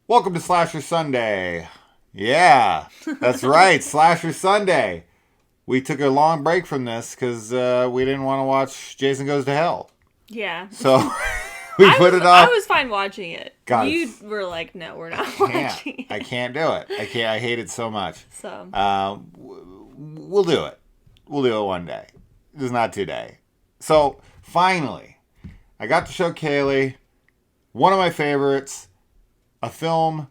Welcome to Slasher Sunday. Yeah, that's right, Slasher Sunday. We took a long break from this because we didn't want to watch Jason Goes to Hell. Yeah. So we put it off. I was fine watching it. God, you were like, no, we're not watching it. I can't do it. I hate it so much. So we'll do it. We'll do it one day. Just not today. So finally, I got to show Kaylee one of my favorites, a film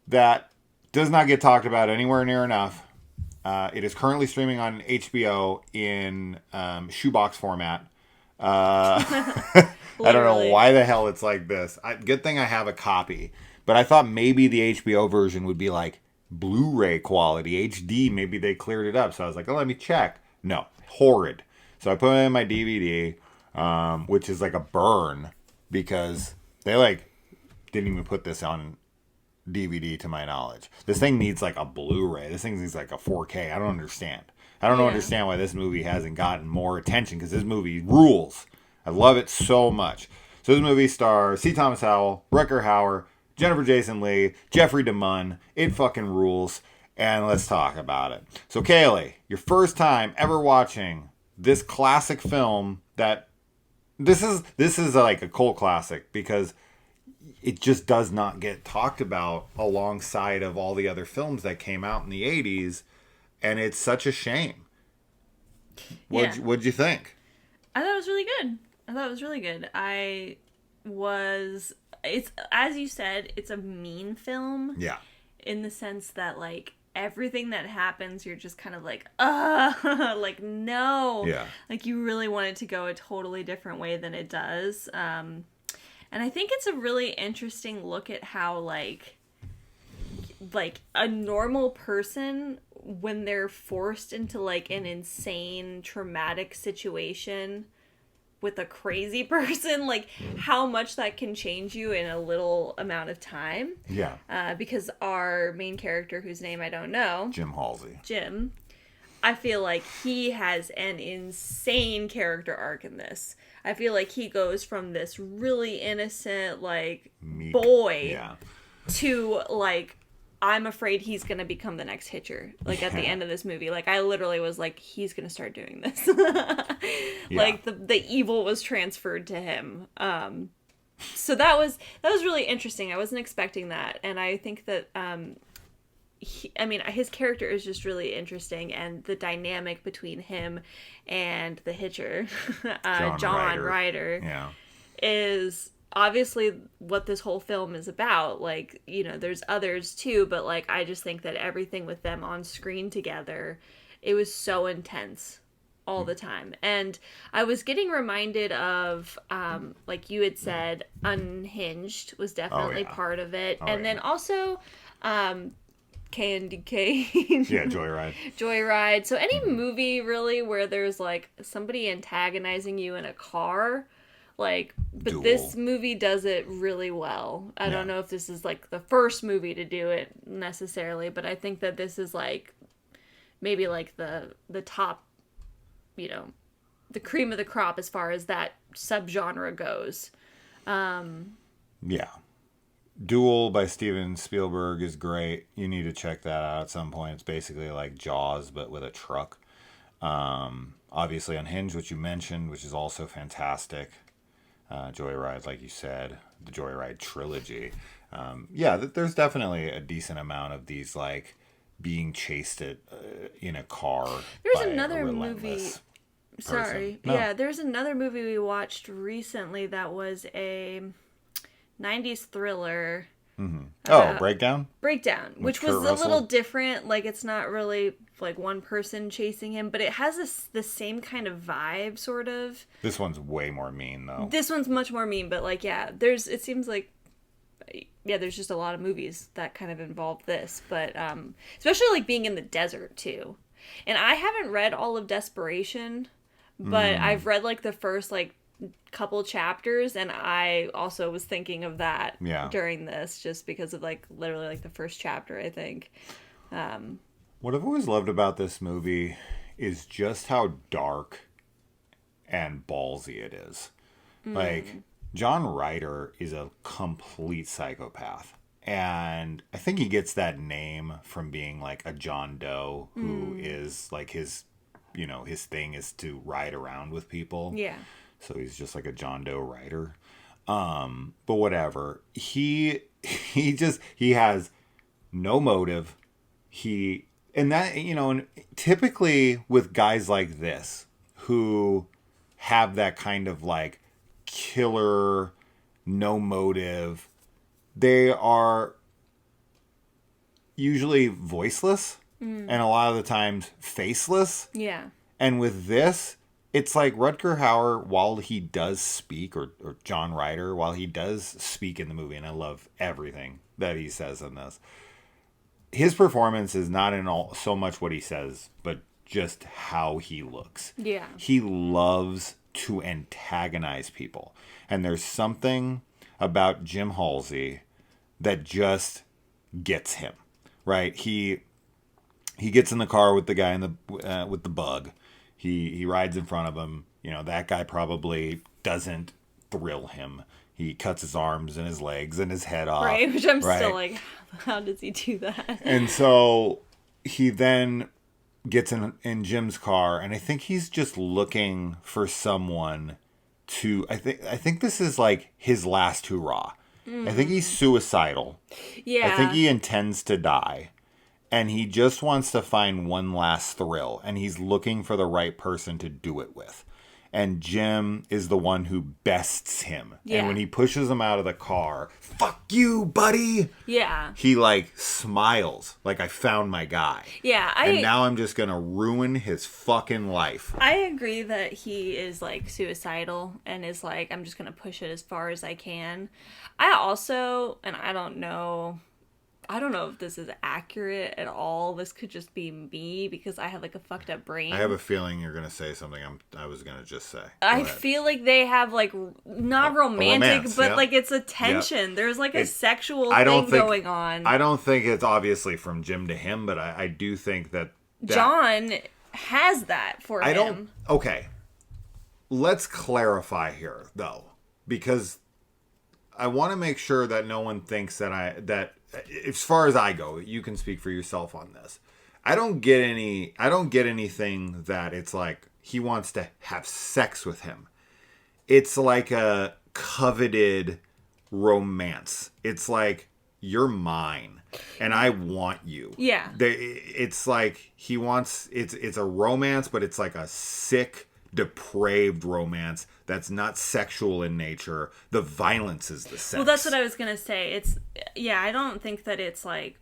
that does not get talked about anywhere near enough. It is currently streaming on HBO in shoebox format. I don't know why the hell it's like this. Good thing I have a copy. But I thought maybe the HBO version would be like Blu-ray quality, HD. Maybe they cleared it up. So I was like, oh, let me check. No, horrid. So I put it in my DVD, which is like a burn because they didn't even put this on DVD to my knowledge. This thing needs like a Blu-ray. This thing needs like a 4K. I don't understand. I don't understand why this movie hasn't gotten more attention because this movie rules. I love it so much. So this movie stars C. Thomas Howell, Rutger Hauer, Jennifer Jason Leigh, Jeffrey DeMunn. It fucking rules. And let's talk about it. So Kaylee, your first time ever watching this classic film that this is like a cult classic because it just does not get talked about alongside of all the other films that came out in the 80s, and it's such a shame. What'd you think? I thought it was really good. It's, as you said, it's a mean film. Yeah. In the sense that, like, everything that happens, you're just kind of like, like, no. Yeah. Like, you really want it to go a totally different way than it does. And I think it's a really interesting look at how, like a normal person, when they're forced into, like, an insane, traumatic situation with a crazy person, like, how much that can change you in a little amount of time. Yeah. Because our main character, whose name I don't know... Jim Halsey. Jim... I feel like he has an insane character arc in this. I feel like he goes from this really innocent, like, meek boy to, like, I'm afraid he's going to become the next Hitcher. Like, at the end of this movie. Like, I literally was like, he's going to start doing this. Like, the evil was transferred to him. So that was really interesting. I wasn't expecting that. And I think that... his character is just really interesting, and the dynamic between him and the Hitcher, John Ryder, is obviously what this whole film is about. Like, you know, there's others too, but, like, I just think that everything with them on screen together, it was so intense all the time. And I was getting reminded of, like you had said, Unhinged was definitely part of it. And then also... Candy Cane. Yeah, Joyride. Joyride. So any movie, really, where there's, like, somebody antagonizing you in a car, like, but Duel. This movie does it really well. I don't know if this is, like, the first movie to do it, necessarily, but I think that this is, like, maybe, like, the top, you know, the cream of the crop as far as that subgenre goes. Yeah. Duel by Steven Spielberg is great. You need to check that out at some point. It's basically like Jaws, but with a truck. Obviously Unhinged, which you mentioned, which is also fantastic. Joyride, like you said, the Joyride trilogy. There's definitely a decent amount of these, like, being chased in a car. There's another movie. Sorry. No. Yeah, there's another movie we watched recently that was a 90s thriller. Mm-hmm. Breakdown, which was a little different. Like, it's not really like one person chasing him, but it has the same kind of vibe, sort of. This one's way more mean, though. This one's much more mean, but, like, it seems like there's just a lot of movies that kind of involve this, but especially, like, being in the desert too. And I haven't read all of Desperation, but I've read, like, the first, like, couple chapters, and I also was thinking of that during this, just because of, like, literally, like, the first chapter, I think. What I've always loved about this movie is just how dark and ballsy it is. Like, John Ryder is a complete psychopath. And I think he gets that name from being like a John Doe who is like his thing is to ride around with people. Yeah. So he's just like a John Doe rider. But whatever. He has no motive. And typically with guys like this who have that kind of like killer, no motive, they are usually voiceless and a lot of the times faceless. Yeah. And with this, it's like Rutger Hauer, while he does speak, or John Ryder, while he does speak in the movie, and I love everything that he says in this, his performance is not in all so much what he says, but just how he looks. Yeah. He loves to antagonize people. And there's something about Jim Halsey that just gets him, right? He gets in the car with the guy with the bug. He rides in front of him. That guy probably doesn't thrill him. He cuts his arms and his legs and his head off. Right, which I'm still like, how does he do that? And so he then gets in Jim's car, and I think he's just looking for someone to... I think this is like his last hurrah. I think he's suicidal. Yeah. I think he intends to die. And he just wants to find one last thrill. And he's looking for the right person to do it with. And Jim is the one who bests him. Yeah. And when he pushes him out of the car, fuck you, buddy. Yeah. He like smiles like I found my guy. Yeah. And now I'm just going to ruin his fucking life. I agree that he is like suicidal and is like, I'm just going to push it as far as I can. I also, and I don't know if this is accurate at all. This could just be me because I have like a fucked up brain. I have a feeling you're going to say something I was going to just say. I feel like they have like not romantic, romance, but yeah. like it's a tension. Yeah. There's like a sexual thing going on. I don't think it's obviously from Jim to him, but I do think that John has that for him. Okay. Let's clarify here though, because I want to make sure that no one thinks that as far as I go, you can speak for yourself on this. I don't get anything that it's like he wants to have sex with him. It's like a coveted romance. It's like, you're mine and I want you. Yeah. It's like he wants, it's a romance, but it's like a sick, depraved romance that's not sexual in nature. The violence is the sex. Well, that's what I was gonna say. I don't think that it's like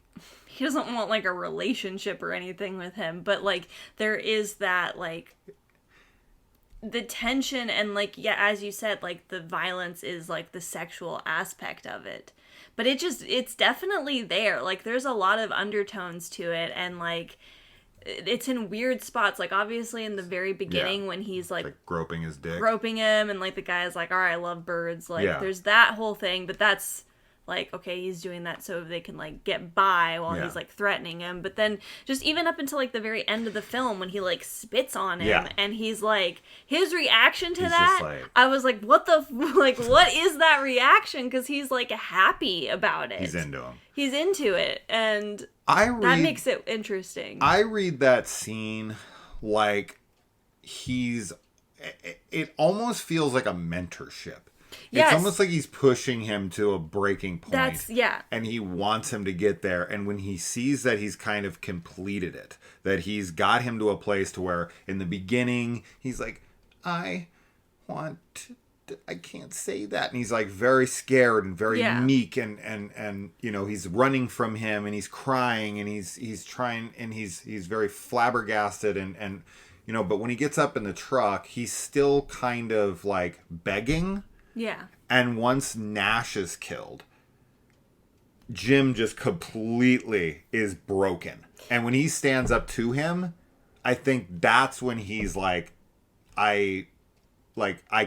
he doesn't want like a relationship or anything with him, but like there is that like the tension and like, yeah, as you said, like the violence is like the sexual aspect of it, but it's definitely there. Like there's a lot of undertones to it, and like it's in weird spots. Like obviously in the very beginning when he's like groping his dick, groping him, and like the guy's like, all right, I love birds. Like there's that whole thing, but that's like, okay, he's doing that so they can like get by while he's like threatening him. But then just even up until like the very end of the film when he like spits on him and he's like, his reaction to that, like, I was like, what is that reaction? Because he's like happy about it. He's into him. He's into it, and that makes it interesting. I read that scene like it almost feels like a mentorship. Yes. It's almost like he's pushing him to a breaking point. And he wants him to get there. And when he sees that he's kind of completed it, that he's got him to a place to where in the beginning, he's like, I can't say that. And he's like very scared and very meek and he's running from him and he's crying and he's trying and he's very flabbergasted and but when he gets up in the truck, he's still kind of like begging. Yeah. And once Nash is killed, Jim just completely is broken. And when he stands up to him, I think that's when he's like, I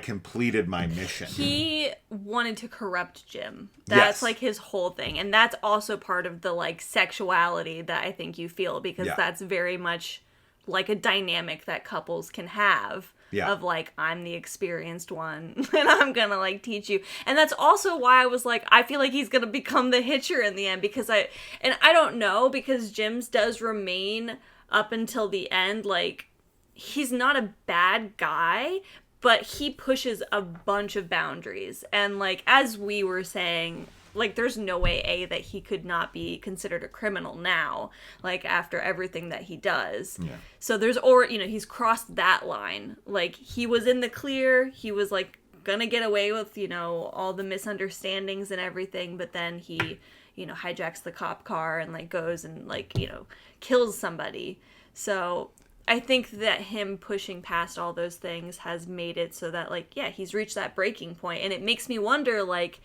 completed my mission. He wanted to corrupt Jim. That's like his whole thing. And that's also part of the like sexuality that I think you feel, because that's very much like a dynamic that couples can have. of like, I'm the experienced one and I'm gonna like teach you. And that's also why I was like, I feel like he's gonna become the Hitcher in the end, because I don't know, because Jim's does remain up until the end, like, he's not a bad guy, but he pushes a bunch of boundaries. And like, as we were saying, like, there's no way that he could not be considered a criminal now, like, after everything that he does. Yeah. So there's, or, you know, he's crossed that line. Like, he was in the clear, he was like gonna get away with, you know, all the misunderstandings and everything, but then he, you know, hijacks the cop car and like goes and like, you know, kills somebody. So I think that him pushing past all those things has made it so that, like, yeah, he's reached that breaking point. And it makes me wonder, like,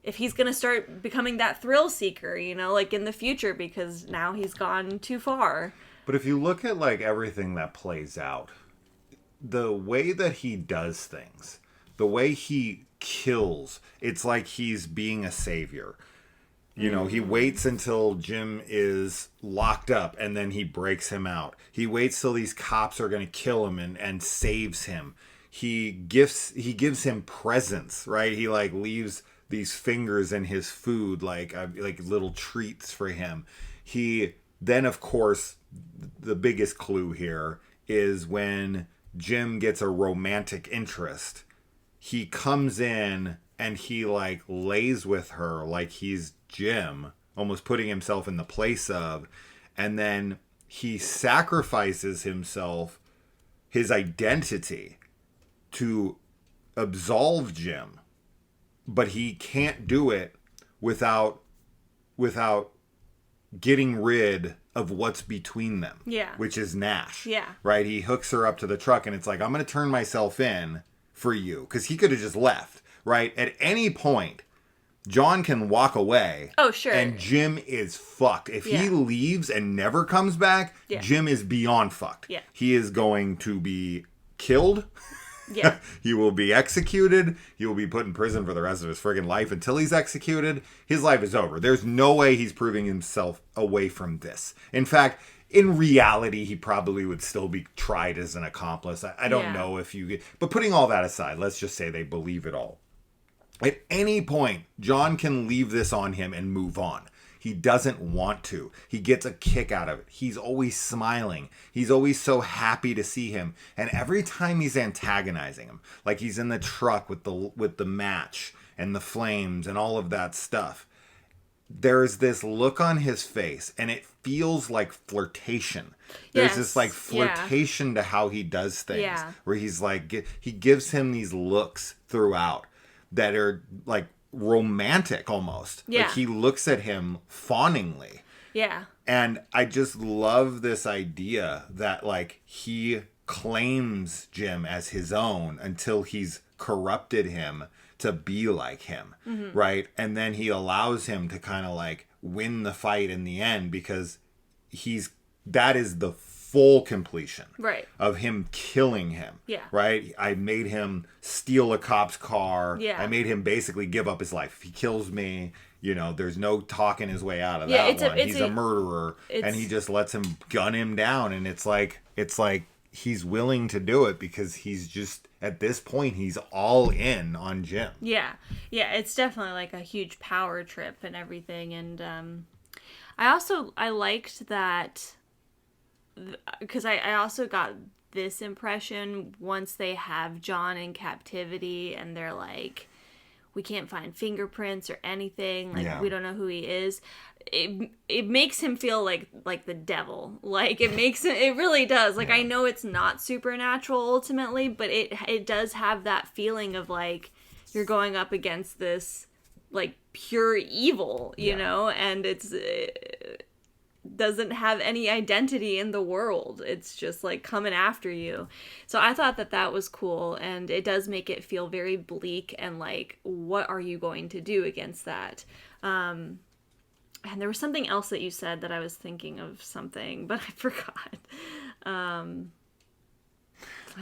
if he's going to start becoming that thrill seeker, you know, like, in the future, because now he's gone too far. But if you look at, like, everything that plays out, the way that he does things, the way he kills, it's like he's being a savior. You know, he waits until Jim is locked up and then he breaks him out. He waits till these cops are going to kill him and saves him. He gives him presents, right? He like leaves these fingers in his food, like little treats for him. He then, of course, the biggest clue here is when Jim gets a romantic interest. He comes in and he like lays with her like he's Jim, almost putting himself in the place of, and then he sacrifices himself, his identity, to absolve Jim, but he can't do it without getting rid of what's between them, which is Nash. Right? He hooks her up to the truck and it's like, I'm going to turn myself in for you, because he could have just left, right? At any point John can walk away. Oh, sure. And Jim is fucked. If he leaves and never comes back, Jim is beyond fucked. Yeah. He is going to be killed. Yeah. He will be executed. He will be put in prison for the rest of his friggin' life until he's executed. His life is over. There's no way he's proving himself away from this. In fact, in reality, he probably would still be tried as an accomplice. I don't know if you... But putting all that aside, let's just say they believe it all. At any point, John can leave this on him and move on. He doesn't want to. He gets a kick out of it. He's always smiling. He's always so happy to see him. And every time he's antagonizing him, like he's in the truck with the match and the flames and all of that stuff, there's this look on his face, and it feels like flirtation. There's this like flirtation to how he does things, where he's like, he gives him these looks throughout that are like romantic almost. Like he looks at him fawningly. Yeah. And I just love this idea that like he claims Jim as his own until he's corrupted him to be like him. Mm-hmm. Right? And then he allows him to kind of like win the fight in the end, because that is the full completion of him killing him. Yeah. Right? I made him steal a cop's car. Yeah. I made him basically give up his life. If he kills me, you know, there's no talking his way out of that one. He's a murderer, and he just lets him gun him down. And it's like he's willing to do it because he's just, at this point, he's all in on Jim. Yeah. Yeah, it's definitely like a huge power trip and everything. And I liked that, because I also got this impression once they have John in captivity and they're like, we can't find fingerprints or anything, like we don't know who he is. It makes him feel like the devil. Like it really does. Like I know it's not supernatural ultimately, but it does have that feeling of like you're going up against this like pure evil, you know, and it doesn't have any identity in the world. It's just like coming after you. So I thought that was cool, and it does make it feel very bleak and like, what are you going to do against that? And there was something else that you said that I was thinking of something, but I forgot. I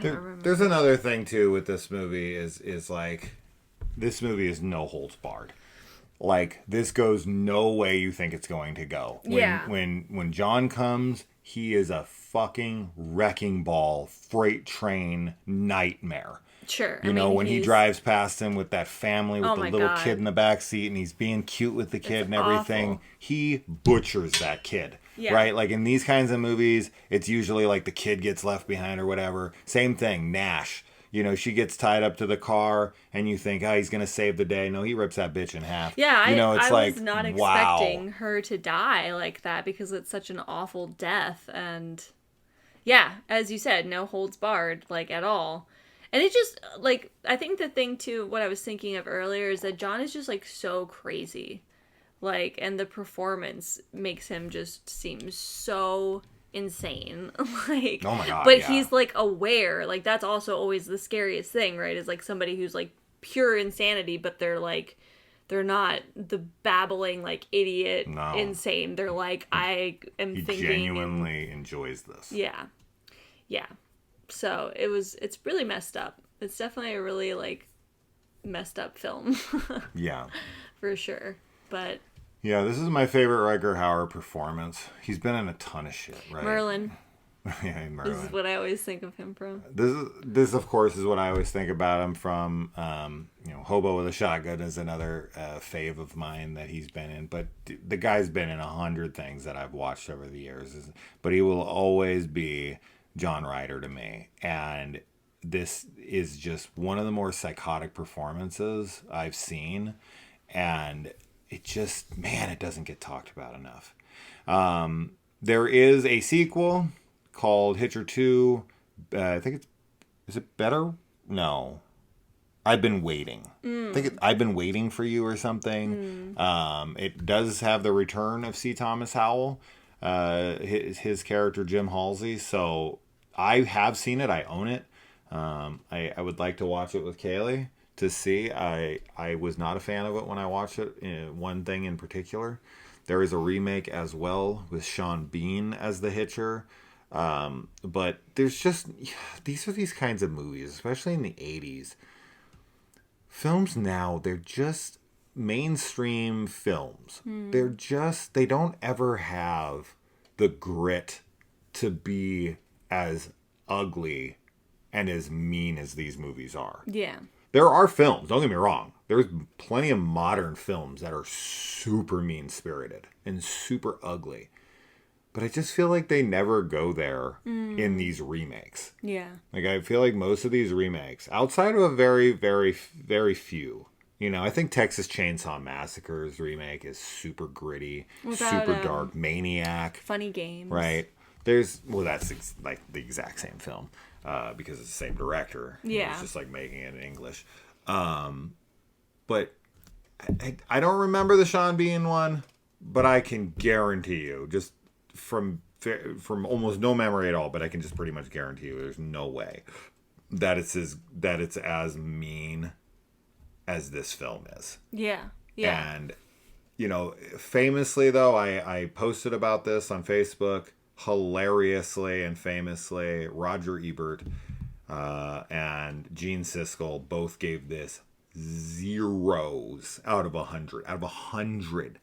don't remember. There's another thing too with this movie is like, this movie is no holds barred. Like, this goes no way you think it's going to go. When John comes, he is a fucking wrecking ball, freight train nightmare. Sure. You know, when he drives past him with that family with the little kid in the back seat and he's being cute with the kid and everything, awful. He butchers that kid. Yeah. Right? Like in these kinds of movies, it's usually like the kid gets left behind or whatever. Same thing, Nash. You know, she gets tied up to the car and you think, oh, he's going to save the day. No, he rips that bitch in half. Yeah, you know, it's I was not expecting her to die like that because it's such an awful death. And yeah, as you said, no holds barred, like at all. And it just, like, I think the thing, too, what I was thinking of earlier is that John is just, like, so crazy. Like, and the performance makes him just seem so insane. Like, oh my God, but he's, like, aware. Like, that's also always the scariest thing, right? Is, like, somebody who's, like, pure insanity, but they're, like, they're not the babbling, like, idiot insane. They're, like, I am thinking. He genuinely enjoys this. Yeah. Yeah. So it's really messed up. It's definitely a really like messed up film. Yeah. For sure. But yeah, this is my favorite Rutger Hauer performance. He's been in a ton of shit, right? Merlin. Yeah, Merlin. This is what I always think of him from. This of course is what I always think about him from. You know, Hobo with a Shotgun is another fave of mine that he's been in. But the guy's been in 100 things that I've watched over the years. But he will always be John Ryder to me, and this is just one of the more psychotic performances I've seen, and it just, man, it doesn't get talked about enough. There is a sequel called Hitcher 2. I think is it better? No. I've Been Waiting. I think I've Been Waiting for You or something. It does have the return of C. Thomas Howell, his character Jim Halsey, so I have seen it. I own it. I would like to watch it with Kaylee to see. I was not a fan of it when I watched it. One thing in particular. There is a remake as well with Sean Bean as the Hitcher. But there's just... These are these kinds of movies, especially in the 80s. Films now, they're just mainstream films. They're just... They don't ever have the grit to be as ugly and as mean as these movies are. Yeah. There are films, don't get me wrong. There's plenty of modern films that are super mean-spirited and super ugly. But I just feel like they never go there in these remakes. Yeah. Like, I feel like most of these remakes, outside of a very, very, very few, you know, I think Texas Chainsaw Massacre's remake is super gritty, super dark, Maniac. Funny Games. Right. That's like the exact same film because it's the same director. Yeah. It's just like making it in English. But I don't remember the Sean Bean one, but I can guarantee you, just from almost no memory at all, but I can just pretty much guarantee you there's no way that it's as mean as this film is. Yeah. Yeah. And, you know, famously, though, I posted about this on Facebook. Hilariously and famously, Roger Ebert and Gene Siskel both gave this zeros out of 100. Out of 100.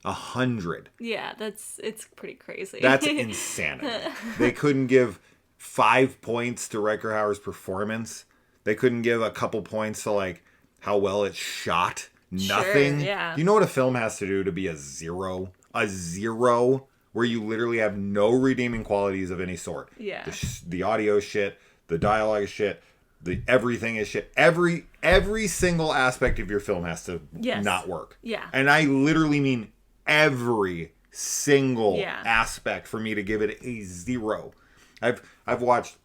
100. Yeah, it's pretty crazy. That's insanity. They couldn't give 5 points to Rutger Hauer's performance. They couldn't give a couple points to, like, how well it's shot. Nothing. Sure, yeah. Do you know what a film has to do to be a zero? A zero? Where you literally have no redeeming qualities of any sort. Yeah. The audio is shit. The dialogue is shit. The everything is shit. Every single aspect of your film has to not work. Yeah. And I literally mean every single aspect for me to give it a zero. I've watched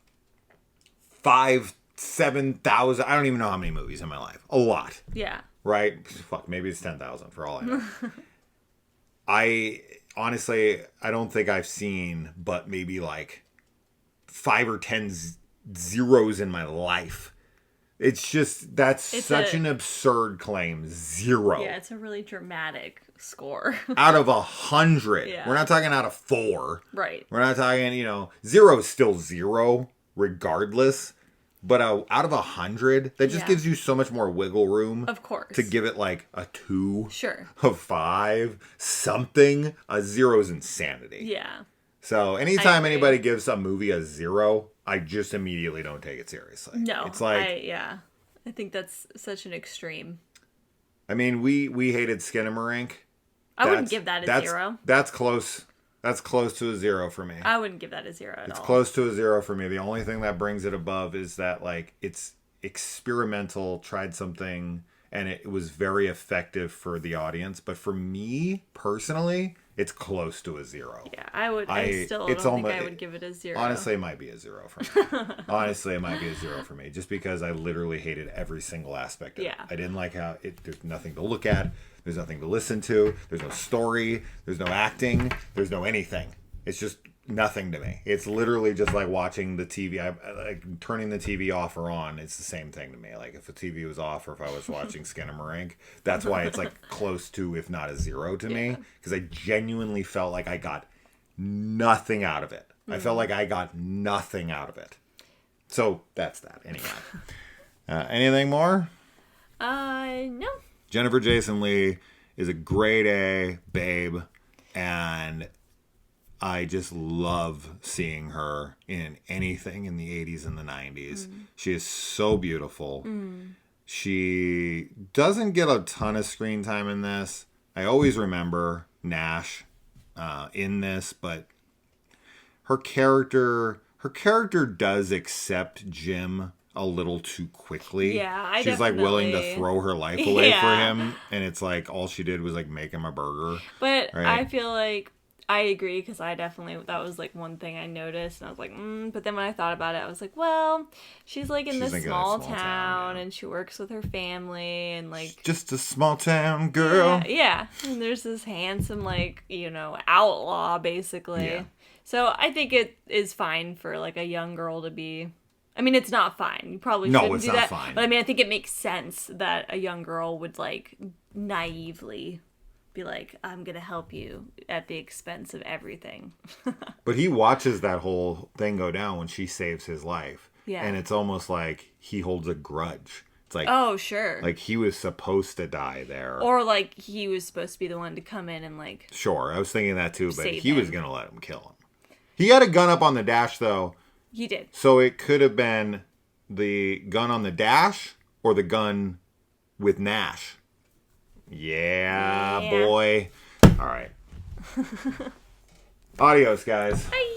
7,000. I don't even know how many movies in my life. A lot. Yeah. Right? Fuck, maybe it's 10,000 for all I know. Honestly, I don't think I've seen but maybe like 5 or 10 zeros in my life. It's just, that's such an absurd claim. Zero. Yeah, it's a really dramatic score. Out of 100. Yeah. We're not talking out of 4. Right. We're not talking, zero is still zero regardless. But out of 100, that just gives you so much more wiggle room. Of course. To give it like a 2. Sure. A 5. Something. A 0 is insanity. Yeah. So anytime anybody gives a movie a 0, I just immediately don't take it seriously. No, it's like I think that's such an extreme. I mean, we hated Skinamarink. I wouldn't give that a 0. That's close. That's close to a 0 for me. I wouldn't give that a 0 at all. It's close to a 0 for me. The only thing that brings it above is that, like, it's experimental, tried something, and it was very effective for the audience. But for me, personally, it's close to a 0. Yeah, I still don't think I would give it a 0. Honestly, it might be a 0 for me. Honestly, it might be a 0 for me. Just because I literally hated every single aspect of it. I didn't like how there's nothing to look at. There's nothing to listen to. There's no story. There's no acting. There's no anything. It's just nothing to me. It's literally just like watching the TV. Like turning the TV off or on. It's the same thing to me. Like if the TV was off or if I was watching Skinamarink. That's why it's like close to, if not a 0 to me. Because I genuinely felt like I got nothing out of it. I felt like I got nothing out of it. So that's that. Anyway. Anything more? No. Jennifer Jason Leigh is a grade A babe, and I just love seeing her in anything in the 80s and the 90s. She is so beautiful. She doesn't get a ton of screen time in this. I always remember Nash in this, but her character does accept Jim a little too quickly. Yeah, she's like willing to throw her life away for him, and it's like all she did was like make him a burger. But right? I feel like I agree, because that was like one thing I noticed, and I was like, but then when I thought about it, I was like, well, she's like in this small town, and she works with her family, and like she's just a small town girl. Yeah. And there's this handsome, like, outlaw basically. Yeah. So I think it is fine for like a young girl to be. I mean, it's not fine. You probably shouldn't do that. No, it's not fine. But I mean, I think it makes sense that a young girl would like naively be like, I'm going to help you at the expense of everything. But he watches that whole thing go down when she saves his life. Yeah. And it's almost like he holds a grudge. It's like, oh, sure. Like he was supposed to die there. Or like he was supposed to be the one to come in and like. Sure. I was thinking that too, but he was going to let him kill him. He had a gun up on the dash though. He did. So it could have been the gun on the dash or the gun with Nash. Yeah. Boy. All right. Adios, guys. Bye.